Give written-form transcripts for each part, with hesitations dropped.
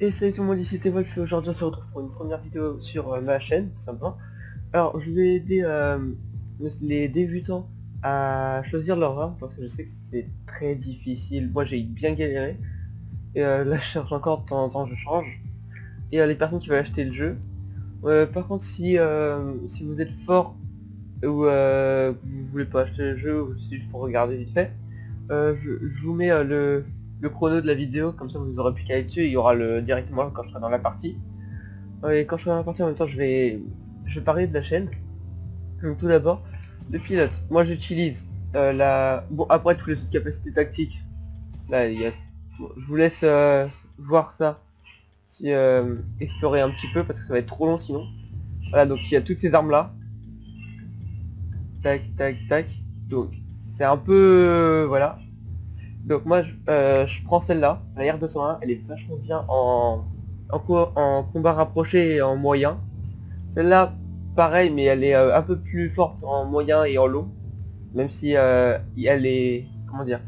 Et salut tout le monde, ici Wolf et aujourd'hui on se retrouve pour une première vidéo sur ma chaîne, tout simplement. Alors je vais aider les débutants à choisir leur arme parce que je sais que c'est très difficile. Moi j'ai bien galéré et là je cherche encore de temps en temps, je change. Et les personnes qui veulent acheter le jeu. Par contre si vous êtes fort ou que vous voulez pas acheter le jeu ou c'est juste pour regarder vite fait, je vous mets le chrono de la vidéo, comme ça vous aurez plus qu'à aller dessus, il y aura directement quand je serai dans la partie. Et quand je serai dans la partie en même temps je vais parler de la chaîne. Donc tout d'abord, le pilote. Moi j'utilise la... Bon après tous les autres capacités tactiques, là il y a... Bon, je vous laisse voir ça, si, explorer un petit peu parce que ça va être trop long sinon. Voilà, donc il y a toutes ces armes là. Tac tac tac. Donc c'est un peu... voilà. Donc moi je prends celle-là, la R201, elle est vachement bien en combat rapproché et en moyen. Celle-là, pareil, mais elle est un peu plus forte en moyen et en long. Même si elle est... comment dire,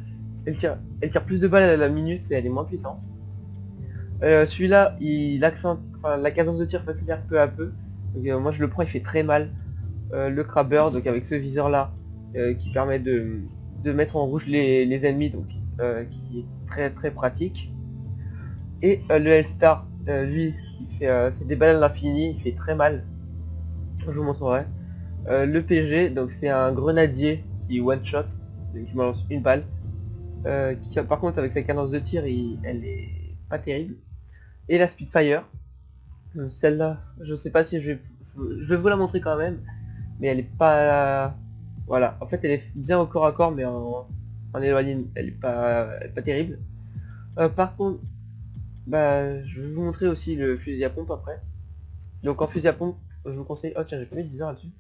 elle tire plus de balles à la minute et elle est moins puissante. Celui-là, la cadence de tir s'accélère peu à peu. Donc, moi je le prends, il fait très mal. Le crabber, donc avec ce viseur là, qui permet de mettre en rouge les ennemis, donc qui est très très pratique. Et le L-Star, lui, c'est des balles à l'infini, il fait très mal. Je vous montrerai. Le PG, donc c'est un grenadier qui one shot, donc qui balance une balle. Par contre avec sa cadence de tir, elle est pas terrible. Et la Spitfire, celle-là, je sais pas si je vais vous la montrer quand même, mais elle est pas... Voilà, en fait elle est bien au corps à corps, mais en éloigné, elle est pas terrible. Par contre, bah, je vais vous montrer aussi le fusil à pompe après. Donc en fusil à pompe, je vous conseille... Oh tiens, j'ai pas mis de viseur là-dessus.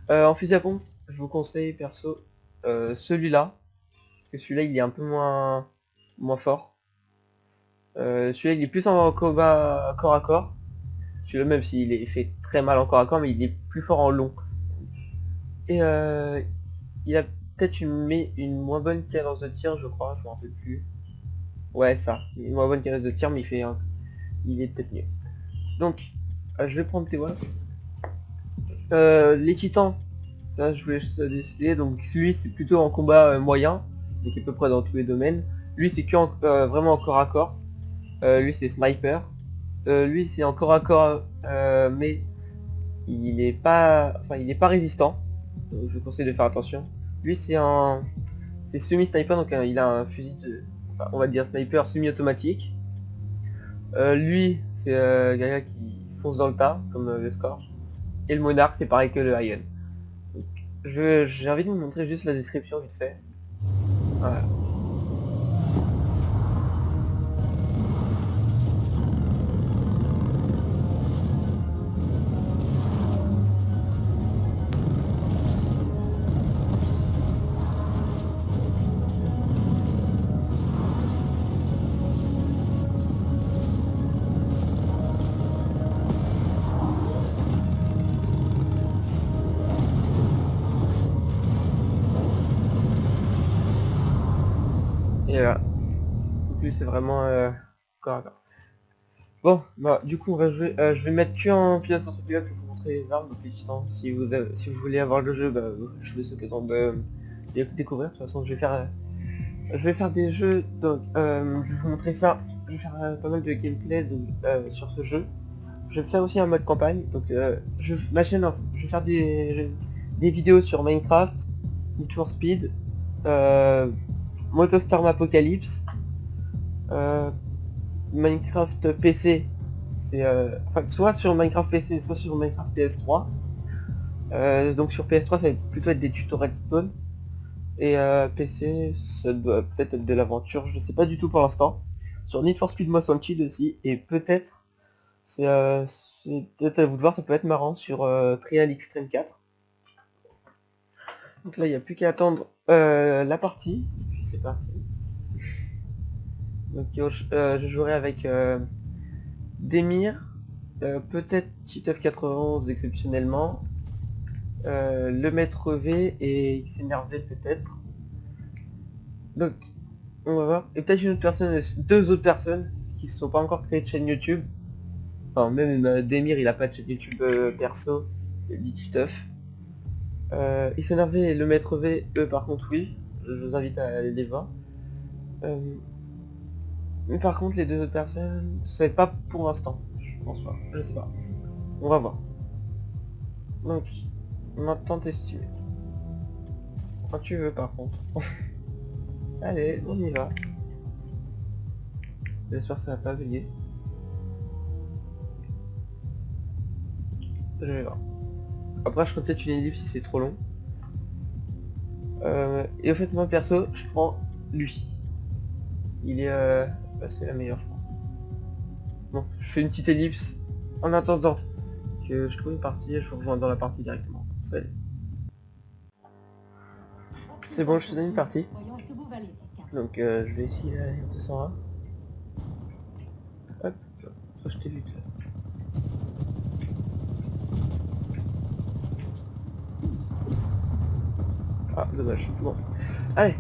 En fusil à pompe, je vous conseille perso celui-là, parce que celui-là il est un peu moins fort. Celui-là il est plus en combat corps à corps. Celui-là même s'il fait très mal en corps à corps, mais il est plus fort en long. Et il a peut-être une moins bonne cadence de tir, je crois, je me rappelle plus. Ouais, ça, une moins bonne cadence de tir, mais il est peut-être mieux. Donc, je vais prendre tes voix. Les titans, ça je voulais juste décider. Donc lui c'est plutôt en combat moyen, donc à peu près dans tous les domaines. Lui c'est que vraiment en corps à corps. Lui c'est sniper. Lui c'est en corps à corps, mais il est pas, enfin il est pas résistant. Donc, je vous conseille de faire attention. Lui c'est semi-sniper, donc il a un fusil de, enfin, on va dire sniper semi-automatique. Lui c'est quelqu'un qui fonce dans le tas, comme le score. Et le monarque c'est pareil que le Iron. J'ai envie de vous montrer juste la description vite fait. Voilà. Et là, en plus c'est vraiment corps à corps. Bon, bah du coup on va jouer. Je vais mettre que en pilote contre pilote pour vous montrer les armes. Donc les titans, si vous voulez avoir le jeu, bah, je vous laisse l'occasion de découvrir. De toute façon, je vais faire des jeux. Donc, je vais vous montrer ça. Je vais faire pas mal de gameplay sur ce jeu. Je vais faire aussi un mode campagne. Donc, ma chaîne, je vais faire des vidéos sur Minecraft, Need for Speed, MotoStorm Apocalypse, Minecraft PC, c'est enfin, soit sur Minecraft PC, soit sur Minecraft PS3. Donc sur PS3 ça va plutôt être des tutos redstone. Et PC ça doit peut-être être de l'aventure, je sais pas du tout pour l'instant. Sur Need for Speed Most Wanted aussi, et peut-être, c'est peut-être à vous de voir, ça peut être marrant sur Trial Extreme 4. Donc là il n'y a plus qu'à attendre la partie, et puis c'est parti. Donc je jouerai avec Demir, peut-être Titeuf 91 exceptionnellement, le maître V et XNRV peut-être. Donc on va voir. Et peut-être une autre personne, deux autres personnes qui se sont pas encore créés de chaîne YouTube. Enfin, même Demir, il a pas de chaîne YouTube perso, Big Stuff. Il s'énervait le maître V, eux par contre oui, je vous invite à aller les voir. Mais par contre les deux autres personnes, c'est pas pour l'instant, je pense pas, je sais pas. On va voir. Donc, maintenant estimée. Quand tu veux par contre. Allez, on y va. J'espère que ça va pas bugger. Je vais voir. Après je ferai peut-être une ellipse si c'est trop long. Et au fait moi perso, je prends lui. Il est bah, c'est la meilleure je pense. Bon, je fais une petite ellipse en attendant que je trouve une partie et je vous rejoins dans la partie directement. Salut. C'est bon, je te donne une partie. Donc je vais essayer la R201. Hop, je t'ai vu tout. Ah, dommage. Bon. Allez,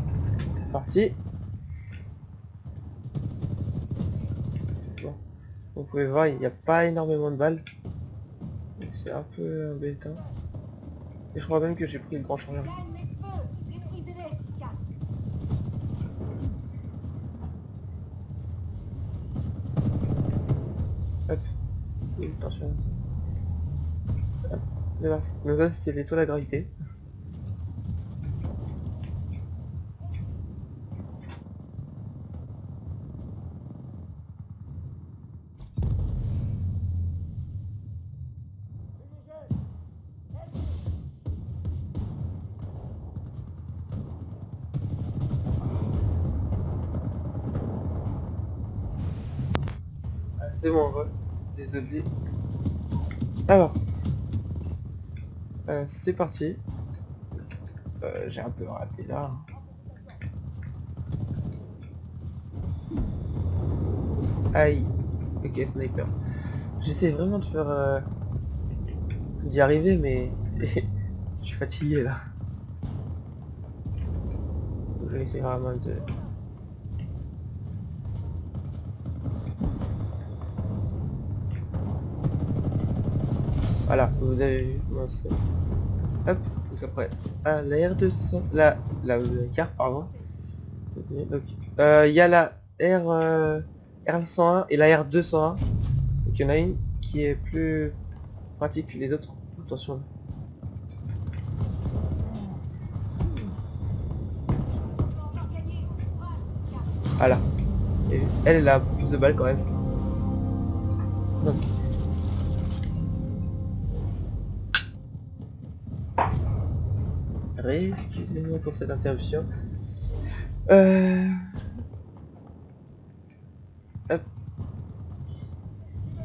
c'est parti. Bon. Vous pouvez voir, il n'y a pas énormément de balles. C'est un peu embêtant. Et je crois même que j'ai pris le grand chargeur. Hop. Oui, attention. Hop. Là. Donc ça c'était l'étoile à gravité. Ah, c'est bon, ouais. Désolé. Alors. C'est parti. J'ai un peu raté là. Aïe. Ok, sniper. J'essaie vraiment de faire... d'y arriver, mais... je suis fatigué là. Je vais essayer vraiment de... Voilà, vous avez vu comment c'est. Hop, donc après, la R200, la carte, pardon. Donc, il y a la R101 et la R201. Donc il y en a une qui est plus pratique que les autres. Attention. Voilà. Et elle a plus de balles quand même. Donc. Excusez-moi pour cette interruption. Hop.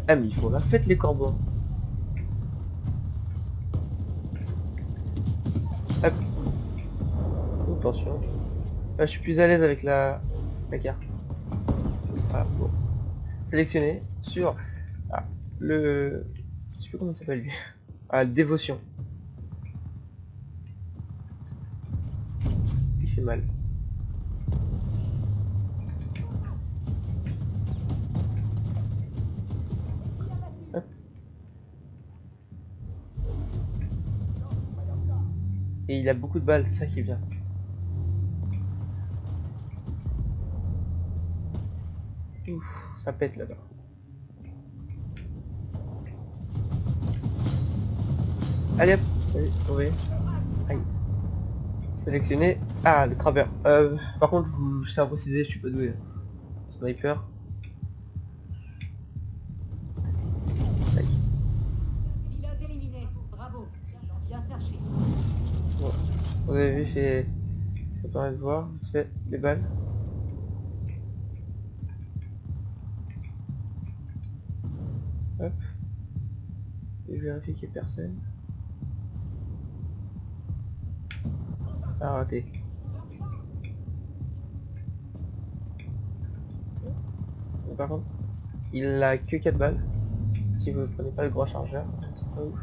Ah mais il faut la fête les corbeaux. Hop. Oh, attention. Je suis plus à l'aise avec la carte. Voilà, bon. Sélectionner sur le... Je sais plus comment ça s'appelle lui. Ah, dévotion. Il fait mal. Hop. Et il a beaucoup de balles, c'est ça qui est bien. Ouf, ça pète là-bas. Allez hop, salut, trouvé. Aïe. Sélectionner. Ah, le crabber. Par contre, je tiens à préciser, je suis pas doué. Sniper. Aïe. Bon, vous avez vu, ça permet de voir, vite fait, les balles. Hop. Et je vérifie qu'il n'y ait personne. Ah, raté. Mais par contre, il a que 4 balles. Si vous ne prenez pas le gros chargeur, c'est pas ouf.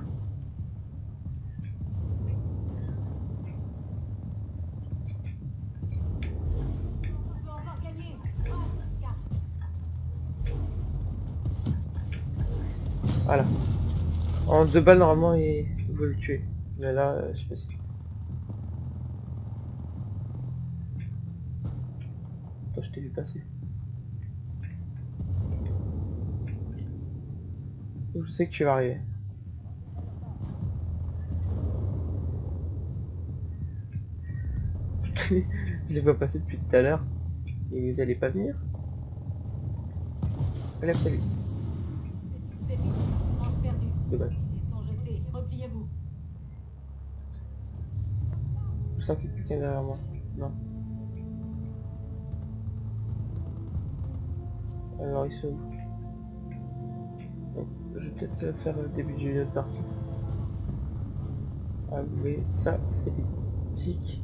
Voilà. En 2 balles, normalement, il veut le tuer. Mais là, je sais pas si... Attends, je t'ai vu passer. Je sais que tu vas arriver. Je les vois passer depuis tout à l'heure. Et vous allez pas venir? Allez, salut. C'est fini. Manche perdue. Dommage. Ils sont jetés. Repliez-vous. Je sens qu'il y a quelqu'un derrière moi. Non. Alors ils sont où? Donc, je vais peut-être faire le début du autre partie. Ah oui, ça c'est des tics.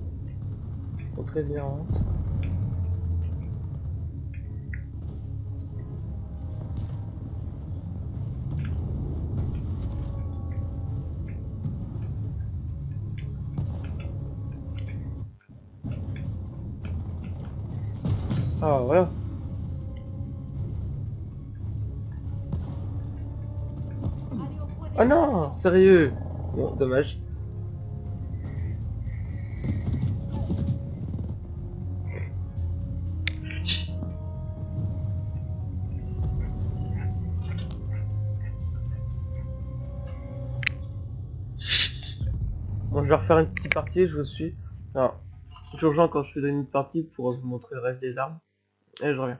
Ils sont très énervantes. Ah voilà. Allez au point des Ah non, sérieux. Bon, dommage. Bon, je vais refaire une petite partie, je vous suis. Alors, je rejoins quand je fais une partie pour vous montrer le reste des armes. Et je reviens.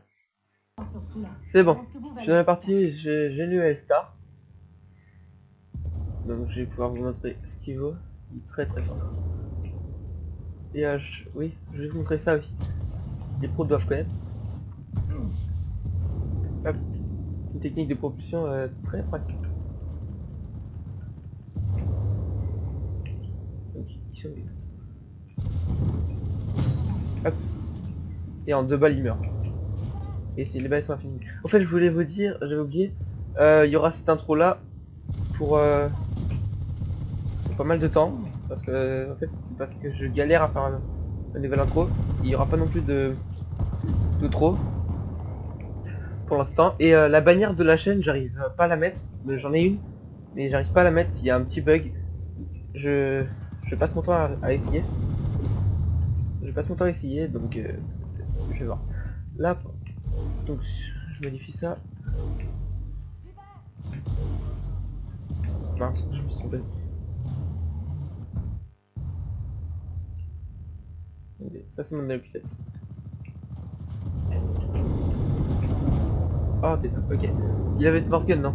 sur ce coup-là. C'est bon. Pense que vous Je valez suis dans la ça. partie, j'ai lu L-Star. Donc je vais pouvoir vous montrer ce qu'il vaut. Il est très très fort. Et oui, je vais vous montrer ça aussi. Les pros doivent connaître. Hop. Une technique de propulsion très pratique. Donc, ils sont... Hop. Et en 2 balles il meurt. Et les balles sont infinies. En fait je voulais vous dire, j'avais oublié, il y aura cette intro là pour pas mal de temps. Parce que en fait c'est parce que je galère à faire un nouvelle intro. Il n'y aura pas non plus de trop pour l'instant. Et la bannière de la chaîne j'arrive pas à la mettre. J'en ai une, mais j'arrive pas à la mettre, il y a un petit bug. Je passe mon temps à essayer. Je passe mon temps à essayer, donc je vais voir. Là, donc je modifie ça. Mince, je me suis trompé. Ça c'est mon appui-tête. Oh t'es ça, ok. Il avait Smart Gun, non?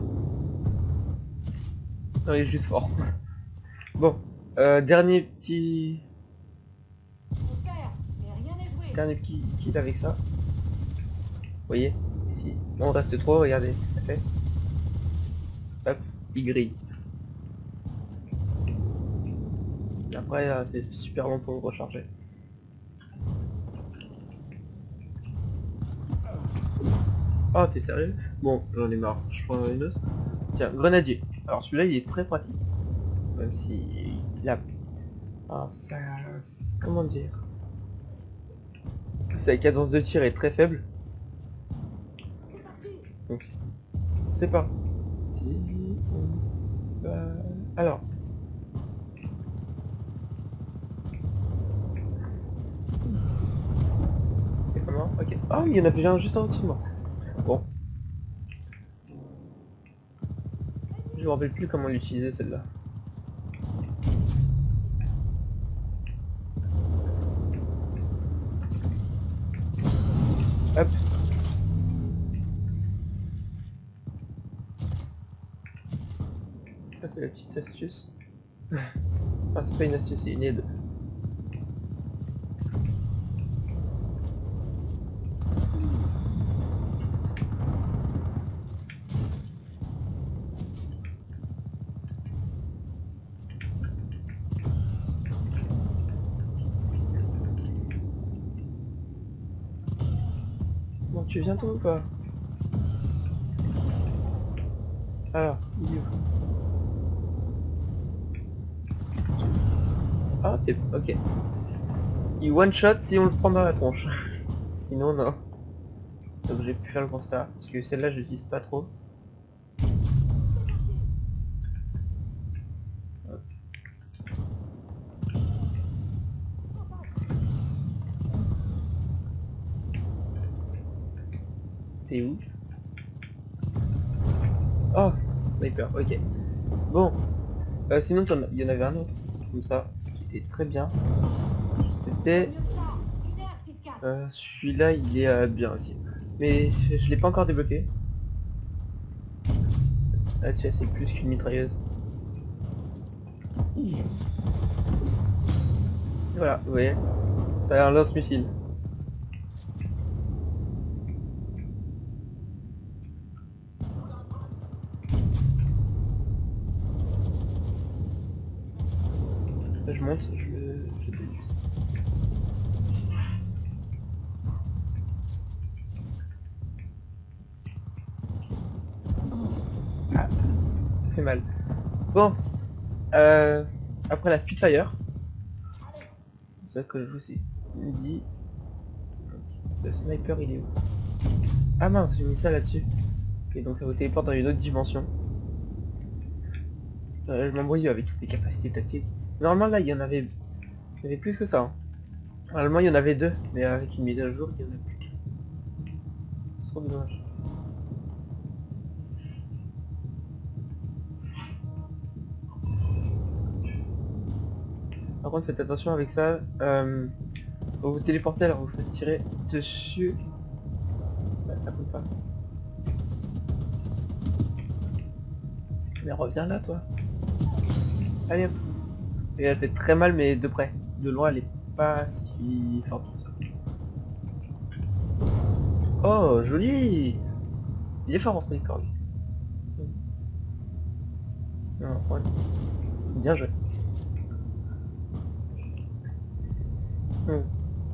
Non, il est juste fort. Bon, dernier petit... Mais rien n'est joué. Dernier petit kit avec ça. Vous voyez, ici, on reste trop, regardez ce que ça fait. Hop, il grille. Et après, c'est super long pour le recharger. Oh, t'es sérieux? Bon, j'en ai marre, je prends une autre. Tiens, grenadier. Alors celui-là, il est très pratique. Même si il a... Ah, ça... Comment dire? Sa cadence de tir est très faible. Donc, c'est parti. Alors. Et comment? Ok. Ah, il y en a déjà un juste en dessous de moi. Bon. Je me rappelle plus comment l'utiliser celle-là. Hop. Ça c'est la petite astuce. Enfin c'est pas une astuce, c'est une aide. Bon, tu viens toi ou pas? Alors, il est où? Ah, t'es... ok. Il one shot si on le prend dans la tronche. Sinon, non. Donc j'ai pu faire le constat. Parce que celle-là, je l'utilise pas trop. T'es où? Oh, sniper, ok. Bon, sinon il y en avait un autre, comme ça, qui était très bien. C'était... Mieux que ça. Une heure, 6-4. celui-là, il est bien aussi. Mais je l'ai pas encore débloqué. Là, tu vois, c'est plus qu'une mitrailleuse. Voilà, vous voyez, ça a un lance-missile. Là, je monte, je débute. Ah, ça fait mal. Bon, après la Spitfire, c'est ça que je vous ai dit. Le sniper, il est où? Ah mince, j'ai mis ça là-dessus. Ok, donc ça vous téléporte dans une autre dimension. Je m'embrouille avec toutes les capacités tactiques. Normalement, là, il y en avait plus que ça. Hein. Normalement, il y en avait 2, mais avec une mise à jour, il y en a plus qu'un. C'est trop dommage. Par contre, faites attention avec ça. Vous vous téléportez, alors vous faites tirer dessus. Bah, ça compte pas. Mais reviens là, toi. Allez hop. Et elle fait très mal, mais de près. De loin, elle est pas si forte que ça. Oh, joli! Il est fort en sniper, lui. Non, ouais. Bien joué.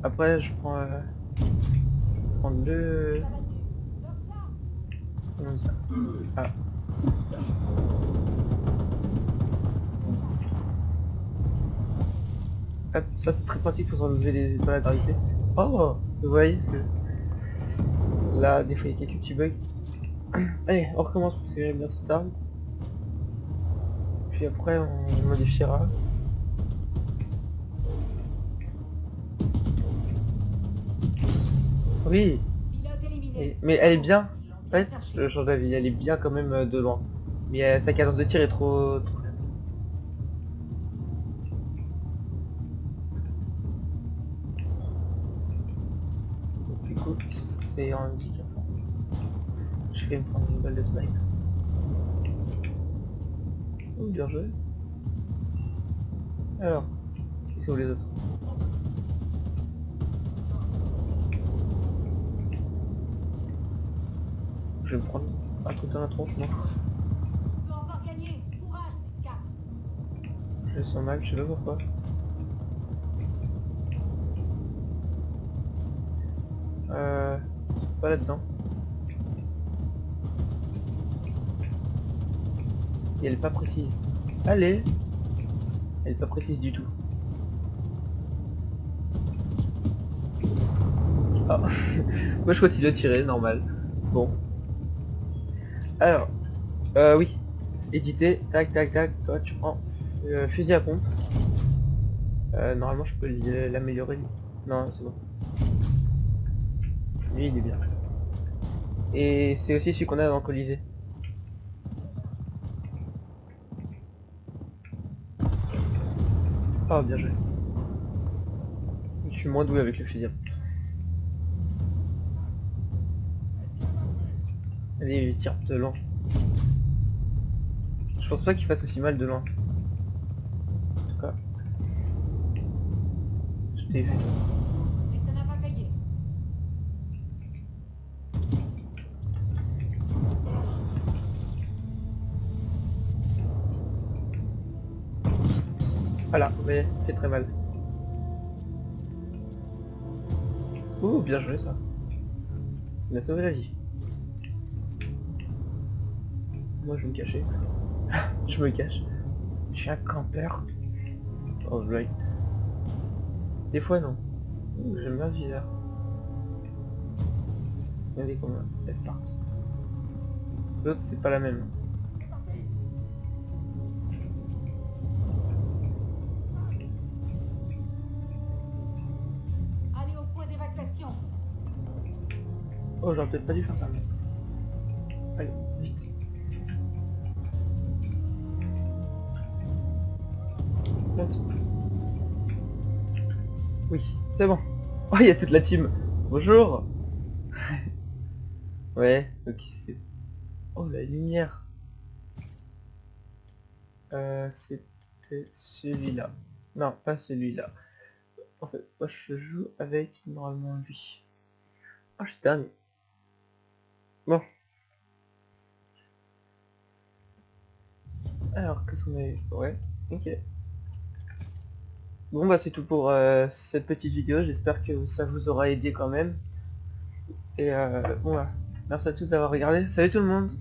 Après, je prends le... Comment dire? Ah. Hop, ça c'est très pratique pour s'enlever les dans la gravité. Oh, vous voyez ce que... Là, des fois il y a quelques petits bugs. Allez, on recommence parce que j'aime bien cette arme. Puis après on modifiera. Oui, Pilote éliminé. mais elle est bien. Ils l'ont En bien fait, cherché. je change d'avis, elle est bien quand même de loin. Mais sa cadence de tir est trop faible. Donc, du coup, c'est un handicap. Je vais me prendre une balle de snipe. Oh, bien joué. Alors, qui sont les autres? Je vais me prendre un truc dans la tronche, moi. On peut encore gagner. Courage, 6-4. Je le sens mal, je sais pas pourquoi. C'est pas là-dedans. Et elle est pas précise. Allez! Elle est pas précise du tout. Ah. Moi je continue à tirer, normal. Bon. Alors, oui. Éditer, tac tac tac, toi tu prends fusil à pompe. Normalement je peux l'améliorer. Non, c'est bon. Lui il est bien. Et c'est aussi celui qu'on a dans le Colisée. Oh bien joué. Je suis moins doué avec le fusil à pompe. Allez, il tire de loin. Je pense pas qu'il fasse aussi mal de loin. En tout cas. Je t'ai vu. Mais ça n'a pas payé. Voilà, vous voyez, fait très mal. Ouh, bien joué ça. Il m'a sauvé la vie. Moi je vais me cacher. Je me cache. Je suis un campeur. Oh blague. Des fois non. Ouh, j'aime bien le viseur. Regardez comment elle part. L'autre c'est pas la même. Allez au point d'évacuation. Oh j'aurais peut-être pas dû faire ça. Allez, vite. Monte. Oui, c'est bon. Oh, il y a toute la team. Bonjour. Ouais, ok, c'est... Oh, la lumière. C'était celui-là. Non, pas celui-là. En fait, moi je joue avec normalement lui. Oh, je suis dernier. Bon. Alors, qu'est-ce qu'on a eu? Ouais, ok. Bon, bah c'est tout pour cette petite vidéo. J'espère que ça vous aura aidé quand même. Et bon, bah, merci à tous d'avoir regardé. Salut tout le monde!